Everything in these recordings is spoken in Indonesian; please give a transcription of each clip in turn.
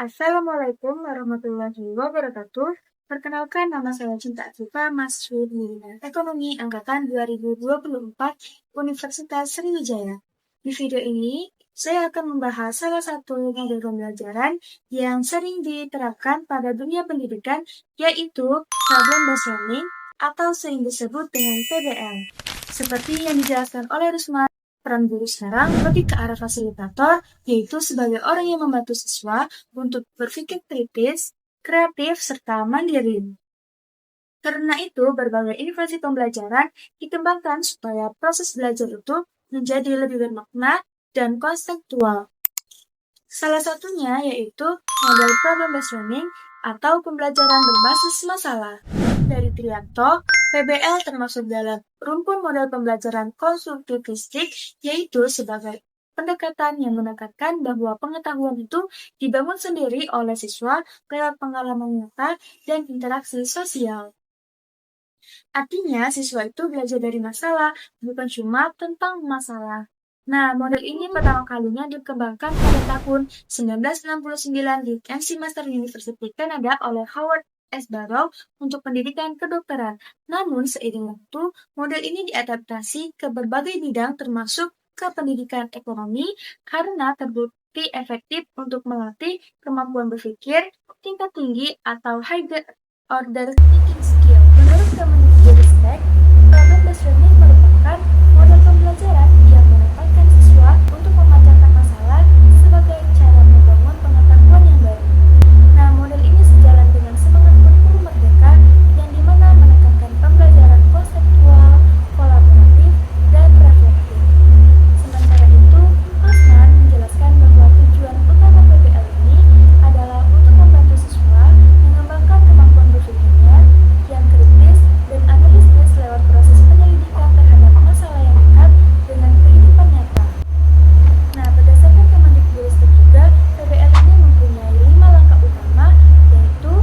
Assalamualaikum warahmatullahi wabarakatuh. Perkenalkan, nama saya Cinta Afifa, mahasiswi Pendidikan Ekonomi Angkatan 2024 Universitas Sriwijaya. Di video ini, saya akan membahas salah satu model pembelajaran yang sering diterapkan pada dunia pendidikan, yaitu problem-based learning atau sering disebut dengan PBL. Seperti yang dijelaskan oleh Rusma, peran guru sekarang lebih ke arah fasilitator, yaitu sebagai orang yang membantu siswa untuk berpikir kritis, kreatif, serta mandiri. Karena itu, berbagai inovasi pembelajaran dikembangkan supaya proses belajar itu menjadi lebih bermakna dan konseptual. Salah satunya yaitu model problem-based learning atau pembelajaran berbasis masalah. Dari Trianto, PBL termasuk dalam rumpun model pembelajaran konstruktivistik, yaitu sebagai pendekatan yang menekankan bahwa pengetahuan itu dibangun sendiri oleh siswa lewat pengalaman nyata dan interaksi sosial. Artinya, siswa itu belajar dari masalah, bukan cuma tentang masalah. Nah, model ini pertama kalinya dikembangkan pada tahun 1969 di McMaster University, Kanada oleh Howard S. Barrow untuk pendidikan kedokteran. Namun, seiring waktu, model ini diadaptasi ke berbagai bidang termasuk ke pendidikan ekonomi karena terbukti efektif untuk melatih kemampuan berpikir tingkat tinggi atau high order thinking skill. Menurut Kemendikbudristek, problem-based learning merupakan model pembelajaran yang menempatkan siswa untuk memecahkan masalah sebagai cara membangun pengetahuan yang baru. Nah, model ini sejalan dengan semangat kurikulum merdeka yang dimana menekankan pembelajaran konseptual, kolaboratif, dan reflektif. Sementara itu, Osman menjelaskan bahwa tujuan utama PBL ini adalah untuk membantu siswa mengembangkan kemampuan berpikirnya yang kritis dan analitis lewat proses penyelidikan terhadap masalah yang dekat dengan kehidupan nyata. Nah, berdasarkan Kemendikbudristek juga, PBL ini mempunyai 5 langkah utama, yaitu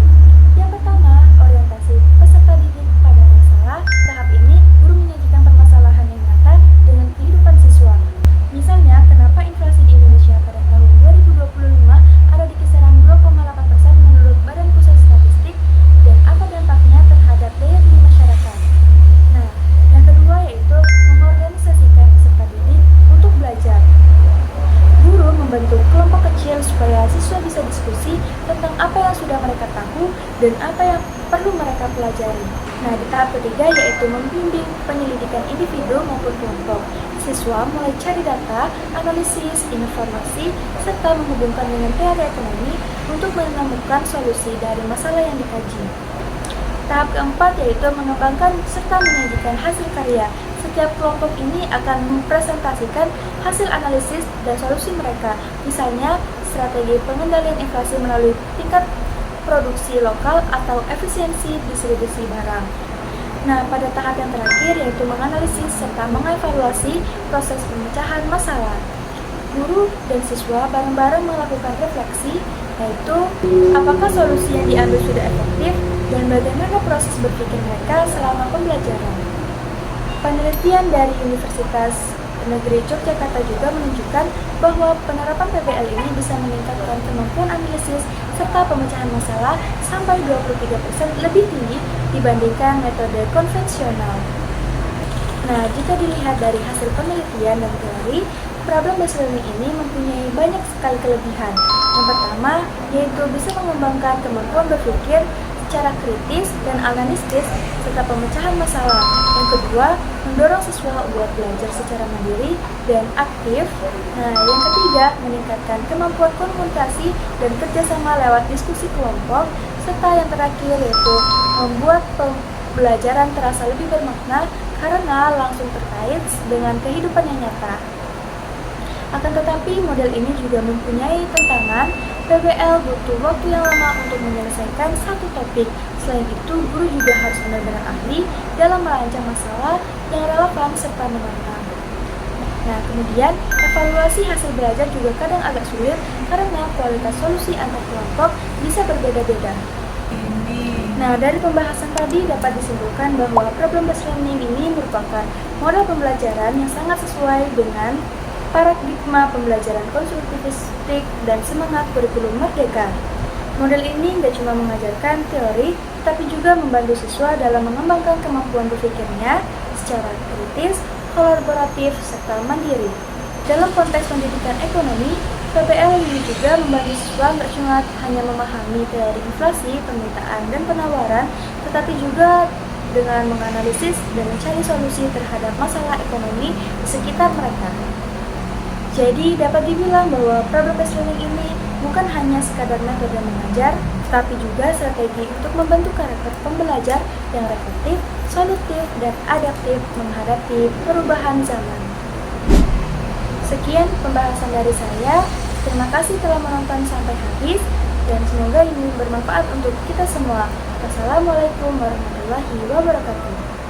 yang pertama, orientasi peserta didik pada masalah. Tahap ini, guru menyajikan permasalahan yang nyata dengan kehidupan siswa. Misalnya, kenapa inflasi di Indonesia pada tahun 2025 ada di kisaran 2,8% menurut Badan Pusat Statistik, dan apa dampaknya terhadap daya beli masyarakat. Nah, yang kedua yaitu mengorganisasikan peserta didik untuk belajar. Guru membentuk kelompok kecil supaya siswa bisa diskusi tentang apa yang sudah mereka tahu dan apa yang perlu mereka pelajari. Nah, di tahap ketiga yaitu membimbing penyelidikan individu maupun kelompok. Siswa mulai cari data, analisis, informasi, serta menghubungkan dengan teori ekonomi untuk menemukan solusi dari masalah yang dikaji. Tahap keempat yaitu mengembangkan serta menyajikan hasil karya. Setiap kelompok ini akan mempresentasikan hasil analisis dan solusi mereka, misalnya strategi pengendalian inflasi melalui tingkat produksi lokal atau efisiensi distribusi barang. Nah, pada tahap yang terakhir yaitu menganalisis serta mengevaluasi proses pemecahan masalah. Guru dan siswa bareng-bareng melakukan refleksi, yaitu apakah solusi yang diambil sudah efektif dan bagaimana proses berpikir mereka selama pembelajaran. Penelitian dari Universitas Negeri Yogyakarta juga menunjukkan bahwa penerapan PBL ini bisa meningkatkan kemampuan analisis serta pemecahan masalah sampai 23% lebih tinggi dibandingkan metode konvensional. Nah, jika dilihat dari hasil penelitian dan teori, problem-based learning ini mempunyai banyak sekali kelebihan. Yang pertama, yaitu bisa mengembangkan kemampuan berpikir secara kritis dan analitis serta pemecahan masalah. Yang kedua, mendorong siswa buat belajar secara mandiri dan aktif. Nah, yang ketiga, meningkatkan kemampuan komunikasi dan kerjasama lewat diskusi kelompok. Serta yang terakhir yaitu membuat pembelajaran terasa lebih bermakna karena langsung terkait dengan kehidupan yang nyata. Akan tetapi, model ini juga mempunyai tantangan. PBL butuh waktu yang lama untuk menyelesaikan satu topik. Selain itu, guru juga harus benar-benar ahli dalam merancang masalah yang relevan serta menantang. Nah, kemudian evaluasi hasil belajar juga kadang agak sulit karena kualitas solusi antar kelompok bisa berbeda-beda. Nah, dari pembahasan tadi dapat disimpulkan bahwa problem-based learning ini merupakan model pembelajaran yang sangat sesuai dengan paradigma pembelajaran konstruktivistik dan semangat kurikulum merdeka. Model ini nggak cuma mengajarkan teori, tapi juga membantu siswa dalam mengembangkan kemampuan berpikirnya secara kritis, kolaboratif, serta mandiri. Dalam konteks pendidikan ekonomi, PBL ini juga membantu siswa nggak cuma hanya memahami teori inflasi, permintaan, dan penawaran, tetapi juga dengan menganalisis dan mencari solusi terhadap masalah ekonomi di sekitar mereka. Jadi dapat dibilang bahwa problem-based learning ini bukan hanya sekadar metode mengajar, tapi juga strategi untuk membentuk karakter pembelajar yang reflektif, solutif, dan adaptif menghadapi perubahan zaman. Sekian pembahasan dari saya. Terima kasih telah menonton sampai habis, dan semoga ini bermanfaat untuk kita semua. Wassalamualaikum warahmatullahi wabarakatuh.